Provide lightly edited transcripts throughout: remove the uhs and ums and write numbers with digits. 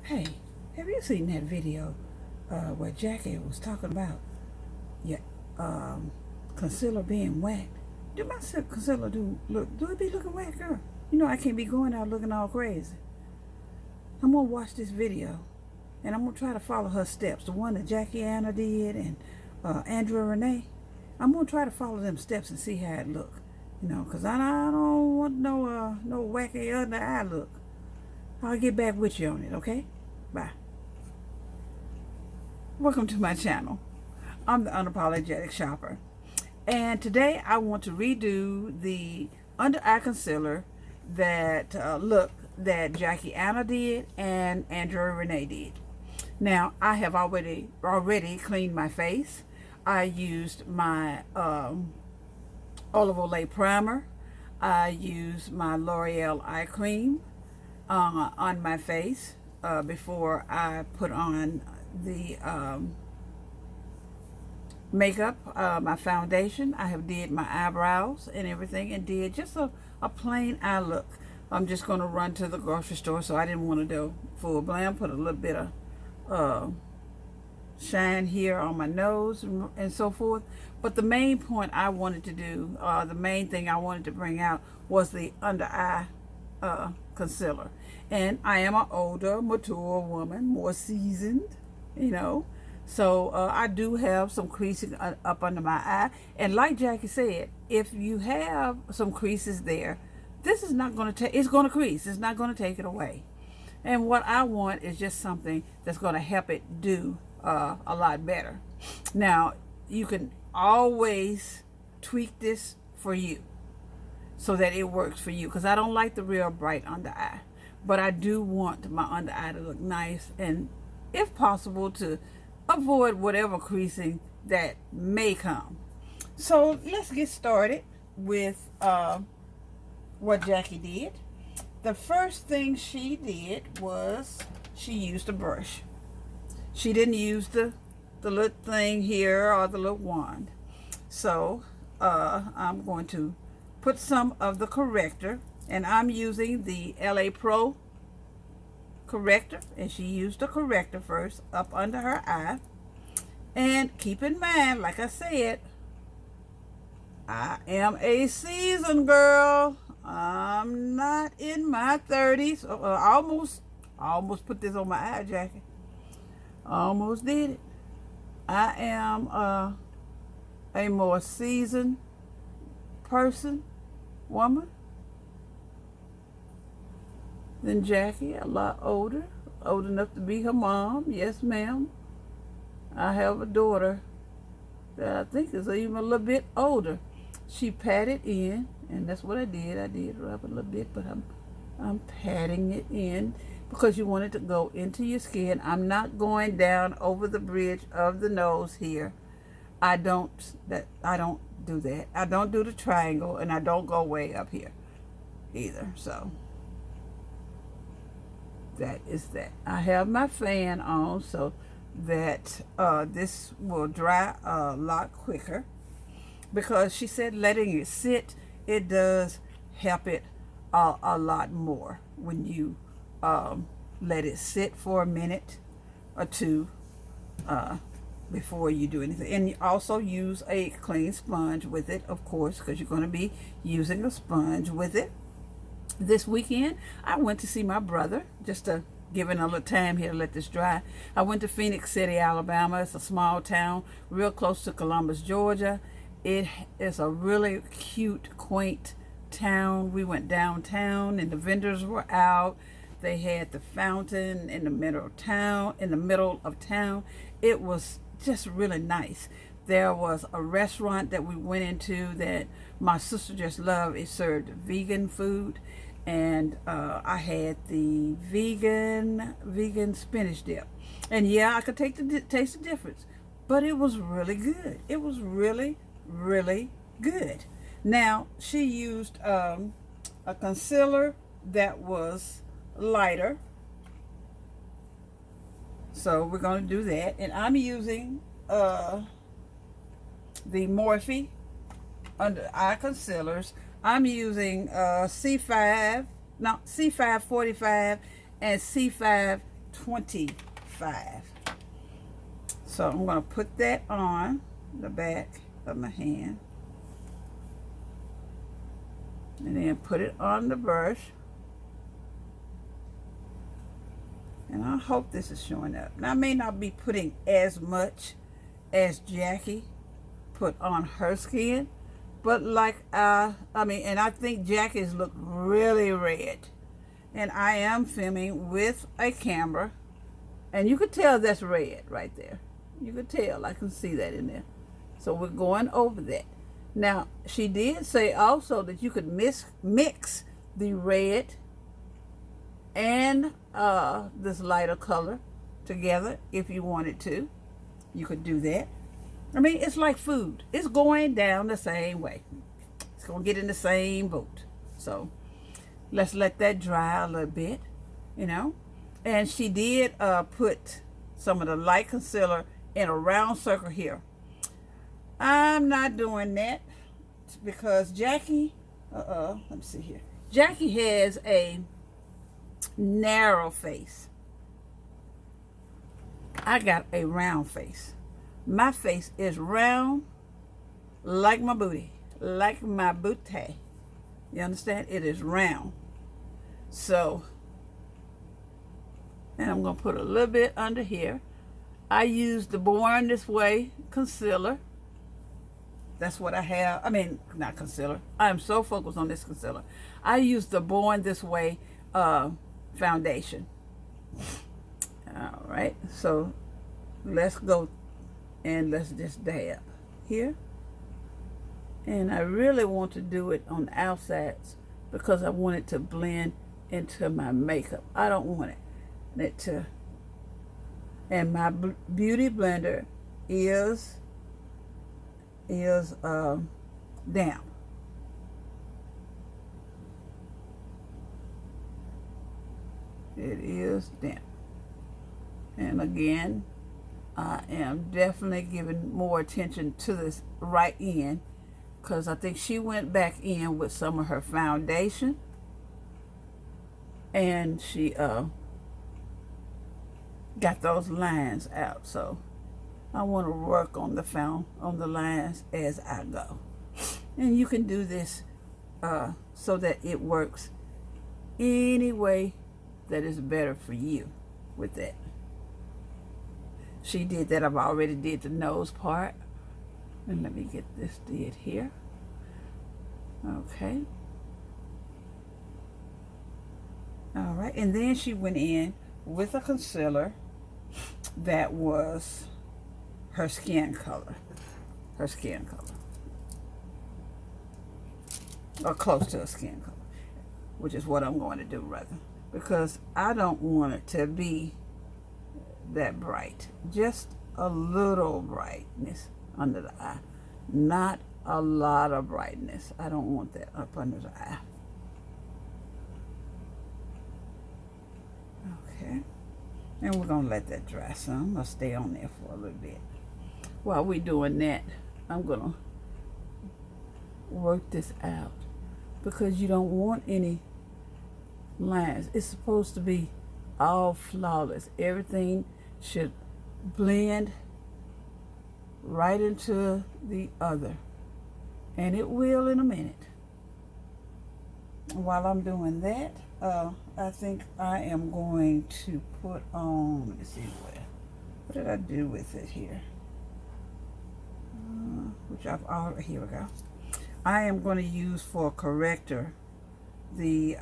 Hey, have you seen that video where Jackie was talking about your concealer being whacked? Do my concealer do it be looking whack, girl? You know I can't be going out looking all crazy. I'm gonna watch this video and I'm gonna try to follow her steps. The one that Jackie Anna did and Andrea Renee. I'm gonna try to follow them steps and see how it look. You know, cause I don't want no wacky under eye look. I'll get back with you on it, okay? Bye. Welcome to my channel. I'm the Unapologetic Shopper. And today I want to redo the under eye concealer that look that Jackie Anna did and Andrea Renee did. Now, I have already cleaned my face. I used my Oil of Olat primer. I used my L'Oreal eye cream on my face before I put on the makeup, my foundation. I have did my eyebrows and everything and did just a plain eye look. I'm just going to run to the grocery store, so I didn't want to do full glam. Put a little bit of shine here on my nose and so forth. But the main point I wanted to do, the main thing I wanted to bring out was the under eye concealer. And I am an older, mature woman, more seasoned, you know. So I do have some creasing up under my eye. And like Jackie said, if you have some creases there, this is not going to take, it's going to crease. It's not going to take it away. And what I want is just something that's going to help it do a lot better. Now, you can always tweak this for you so that it works for you, because I don't like the real bright under eye, but I do want my under eye to look nice, and if possible to avoid whatever creasing that may come. So let's get started with what Jackie did. The first thing she did was she used a brush. She didn't use the little thing here or the little wand. So I'm going to put some of the corrector, and I'm using the LA Pro corrector, and she used the corrector first up under her eye. And keep in mind, like I said, I am a seasoned girl. I'm not in my 30s. Almost put this on my eye, Jackie. Almost did it. I am a more seasoned woman than Jackie. A lot older, old enough to be her mom. Yes, ma'am. I have a daughter that I think is even a little bit older. She patted in, and that's what I did. I did rub a little bit, but I'm patting it in because you want it to go into your skin. I'm not going down over the bridge of the nose here. I don't do that. I don't do the triangle, and I don't go way up here either. So that is that. I have my fan on so that this will dry a lot quicker, because she said letting it sit, it does help it a lot more when you let it sit for a minute or two before you do anything. And you also use a clean sponge with it, of course, because you're going to be using a sponge with it. This weekend I went to see my brother, just to give it a little time here to let this dry. I went to Phoenix City, Alabama. It's a small town real close to Columbus, Georgia. It is a really cute, quaint town. We went downtown and the vendors were out. They had the fountain in the middle of town. It was just really nice. There was a restaurant that we went into that my sister just loved. It served vegan food, and I had the vegan spinach dip. And yeah, I could taste the difference, but it was really good. It was really, really good. Now, she used a concealer that was lighter, so we're going to do that. And I'm using the Morphe under eye concealers. I'm using C5 45 and C5 25. So I'm going to put that on the back of my hand. And then put it on the brush. And I hope this is showing up. Now, I may not be putting as much as Jackie put on her skin, but like, and I think Jackie's look really red. And I am filming with a camera, and you could tell that's red right there. You could tell, I can see that in there. So we're going over that. Now, she did say also that you could mix the red and this lighter color together if you wanted to. You could do that. I mean, it's like food. It's going down the same way. It's going to get in the same boat. So let's let that dry a little bit, you know. And she did put some of the light concealer in a round circle here. I'm not doing that because Jackie, let me see here. Jackie has a narrow face. I got a round face. My face is round like my booty, like my booty. You understand? It is round. So, and I'm going to put a little bit under here. I use the Born This Way concealer. That's what I have. I mean, not concealer. I'm so focused on this concealer. I use the Born This Way foundation. All right. So let's go and let's just dab here. And I really want to do it on the outsides because I want it to blend into my makeup. I don't want it to. And my beauty blender is damp. It is damp. And again, I am definitely giving more attention to this right end because I think she went back in with some of her foundation and she got those lines out. So I want to work on the lines as I go. And you can do this so that it works any way that is better for you with that. She did that. I've already did the nose part. And let me get this did here. Okay. All right. And then she went in with a concealer that was her skin color. Her skin color. Or close to her skin color. Which is what I'm going to do rather. Because I don't want it to be that bright. Just a little brightness under the eye. Not a lot of brightness. I don't want that up under the eye. Okay. And we're going to let that dry some. I'm going to stay on there for a little bit. While we're doing that, I'm going to work this out. Because you don't want any lines. It's supposed to be all flawless. Everything should blend right into the other. And it will in a minute. While I'm doing that, I think I am going to put on, let me see what did I do with it here? Which I've already, here we go. I am going to use for corrector the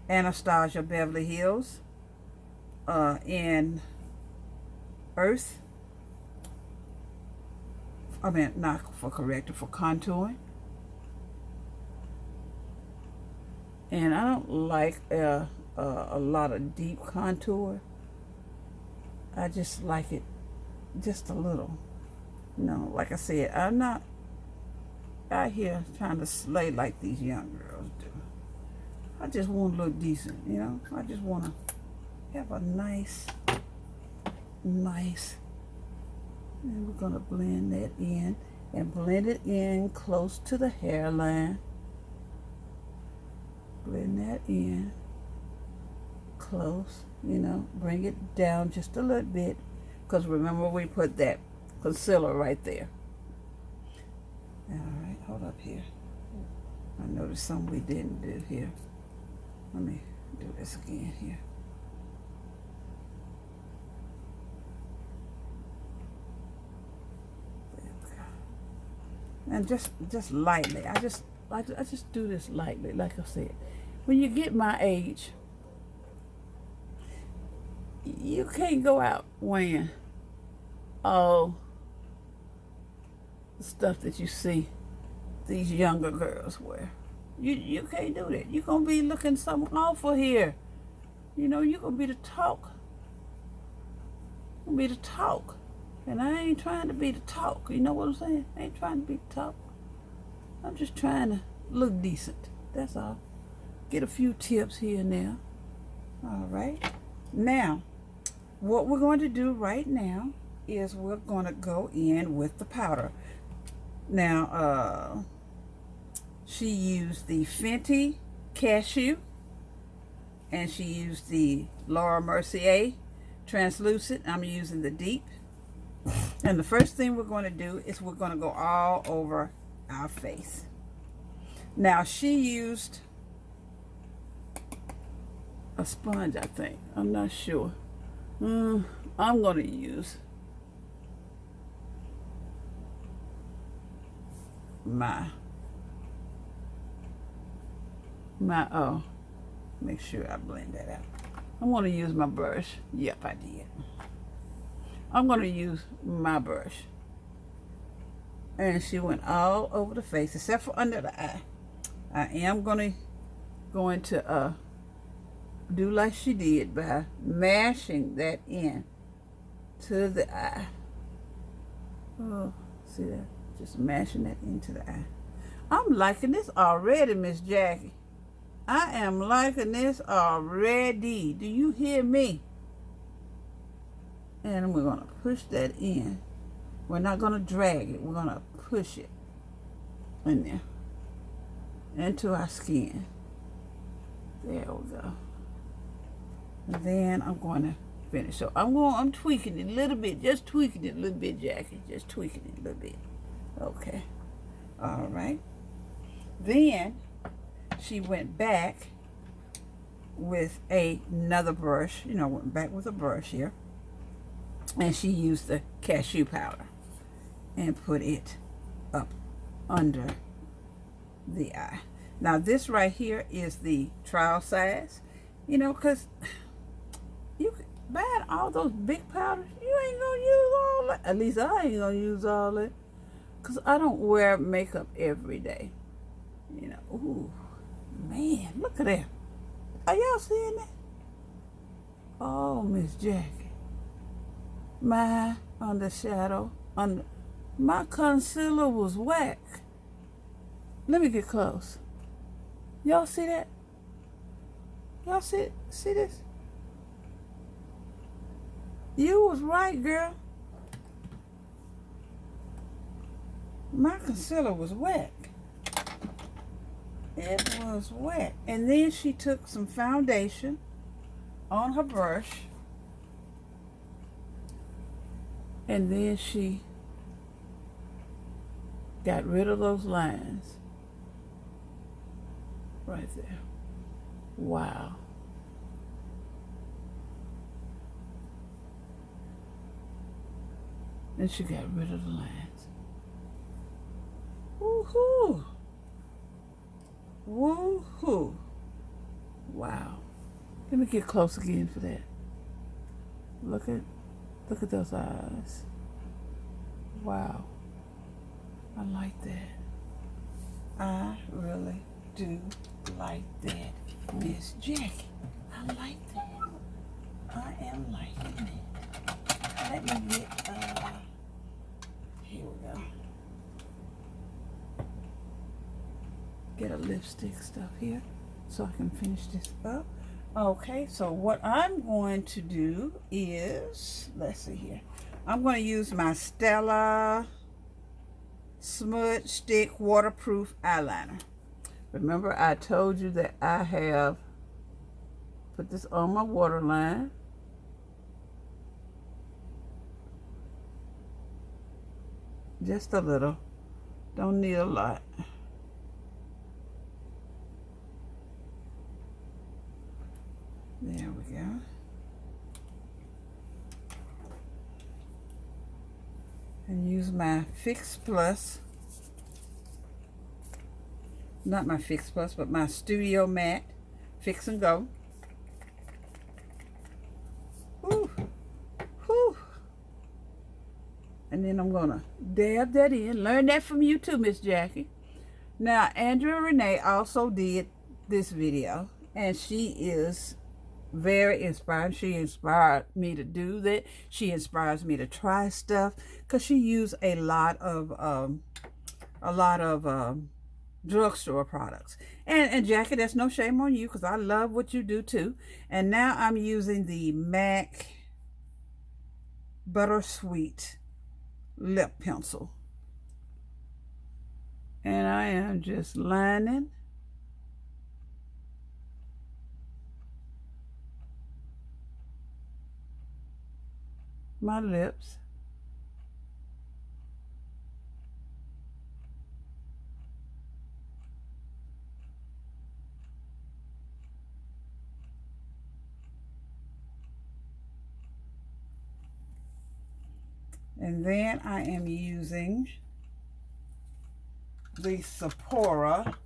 Anastasia Beverly Hills in Earth. I mean, not for corrector, for contouring. And I don't like a lot of deep contour. I just like it just a little. You know, like I said, I'm not out here trying to slay like these young girls do. I just want to look decent, you know. I just want to have a nice, and we're going to blend that in and blend it in close to the hairline. Blend that in close, you know, bring it down just a little bit, because remember we put that concealer right there. All right, hold up here. I noticed something we didn't do here. Let me do this again here. There we go. And just lightly. I just do this lightly, like I said. When you get my age, you can't go out wearing all the stuff that you see these younger girls wear. You can't do that. You're gonna be looking something awful here. You know, you're gonna be the talk. You're gonna be the talk. And I ain't trying to be the talk. You know what I'm saying? I ain't trying to be the talk. I'm just trying to look decent. That's all. Get a few tips here and there. All right. Now, what we're going to do right now is we're going to go in with the powder. Now, she used the Fenty Cashew, and she used the Laura Mercier Translucent. I'm using the Deep. And the first thing we're going to do is we're going to go all over our face. Now, she used a sponge, I think. I'm not sure. I'm going to use my make sure I blend that out. I'm going to use my brush. Yep, I did. I'm going to use my brush. And she went all over the face except for under the eye. I am going to do like she did by mashing that in to the eye. Oh, see that? Just mashing that into the eye. I'm liking this already, Miss Jackie. I am liking this already. Do you hear me? And we're going to push that in. We're not going to drag it. We're going to push it in there into our skin. There we go. And then I'm going to finish. So I'm tweaking it a little bit. Just tweaking it a little bit, Jackie. Just tweaking it a little bit. Okay. All right. Then she went back with another brush. You know, went back with a brush here. And she used the cashew powder and put it up under the eye. Now this right here is the trial size. You know, because you buying all those big powders, you ain't gonna use all that. At least I ain't gonna use all that, because I don't wear makeup every day. You know, ooh, man, look at that. Are y'all seeing that? Oh, Miss Jackie. My undershadow, my concealer was whack. Let me get close. Y'all see that? Y'all see this? You was right, girl. My concealer was wet. It was wet. And then she took some foundation on her brush. And then she got rid of those lines. Right there. Wow. And she got rid of the lines. Woohoo! Woohoo! Wow. Let me get close again for that. Look at those eyes. Wow. I like that. I really do like that, Miss Jackie. I like that. I am liking it. Let me get, here we go. Get a lipstick stuff here so I can finish this up. Okay, so what I'm going to do is, let's see here. I'm going to use my Stila Smudge Stick Waterproof Eyeliner. Remember I told you that I have Put this on my waterline. Just a little. Don't need a lot. There we go. And use my Fix Plus. Not my Fix Plus, but my Studio Matte Fix and Go. Whew. Whew. And then I'm gonna dab that in. Learn that from you too, Miss Jackie. Now, Andrea Renee also did this video, and she is very inspired. She inspired me to do that. She inspires me to try stuff because she used a lot of drugstore products. And Jackie, that's no shame on you because I love what you do too. And now I'm using the MAC Bittersweet lip pencil. And I am just lining my lips. And then I am using the Sephora.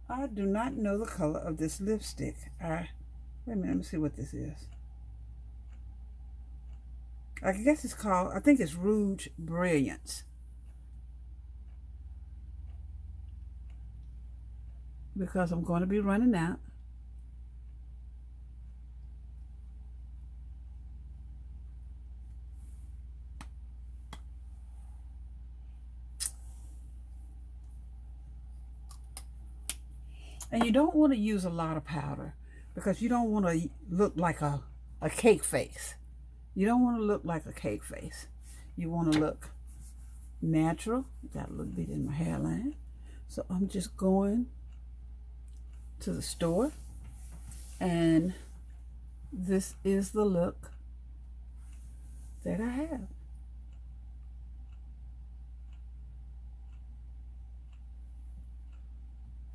I do not know the color of this lipstick. Wait a minute, let me see what this is. I guess it's called, I think it's Rouge Brilliance. Because I'm going to be running out. And you don't want to use a lot of powder because you don't want to look like a cake face. You don't want to look like a cake face. You want to look natural. Got a little bit in my hairline. So I'm just going to the store. And this is the look that I have.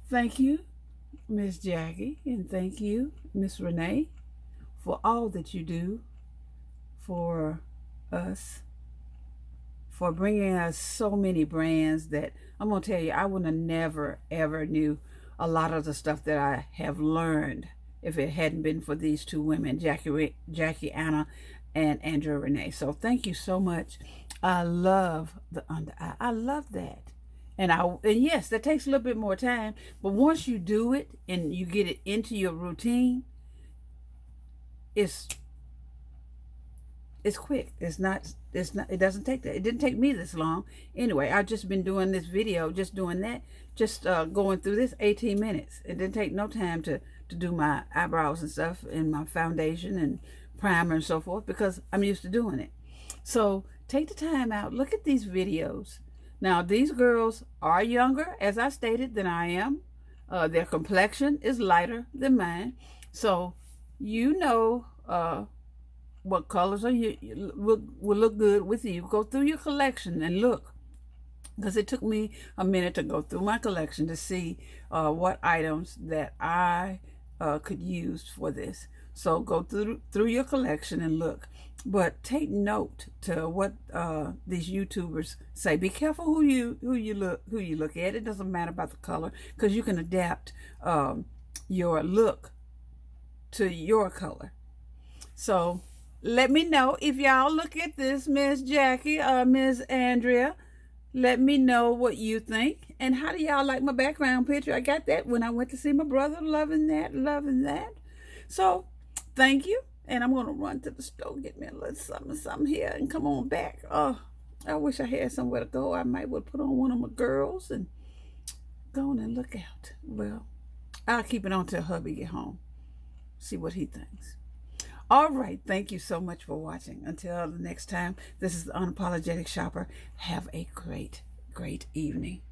Thank you, Miss Jackie, and thank you, Miss Renee, for all that you do for us, for bringing us so many brands that I'm going to tell you, I would have never, ever knew a lot of the stuff that I have learned if it hadn't been for these two women, Jackie Anna and Andrea Renee. So thank you so much. I love the under eye. I love that. And yes, that takes a little bit more time, but once you do it and you get it into your routine, it's quick. It doesn't take that. It didn't take me this long. Anyway, I've just been doing this video, just doing that, just going through this 18 minutes. It didn't take no time to do my eyebrows and stuff and my foundation and primer and so forth because I'm used to doing it. So take the time out, look at these videos. Now, these girls are younger, as I stated, than I am. Their complexion is lighter than mine. So, you know what colors will look good with you. Go through your collection and look. Because it took me a minute to go through my collection to see what items that I could use for this. So, go through your collection and look. But take note to what these YouTubers say. Be careful who you look at. It doesn't matter about the color because you can adapt your look to your color. So let me know if y'all look at this, Miss Jackie or Miss Andrea. Let me know what you think. And how do y'all like my background picture? I got that when I went to see my brother. Loving that, loving that. So thank you. And I'm going to run to the store, get me a little something here, and come on back. Oh, I wish I had somewhere to go. I might would put on one of my girls and go on and look out. Well, I'll keep it on till hubby get home. See what he thinks. All right. Thank you so much for watching. Until the next time, this is the Unapologetic Shopper. Have a great, great evening.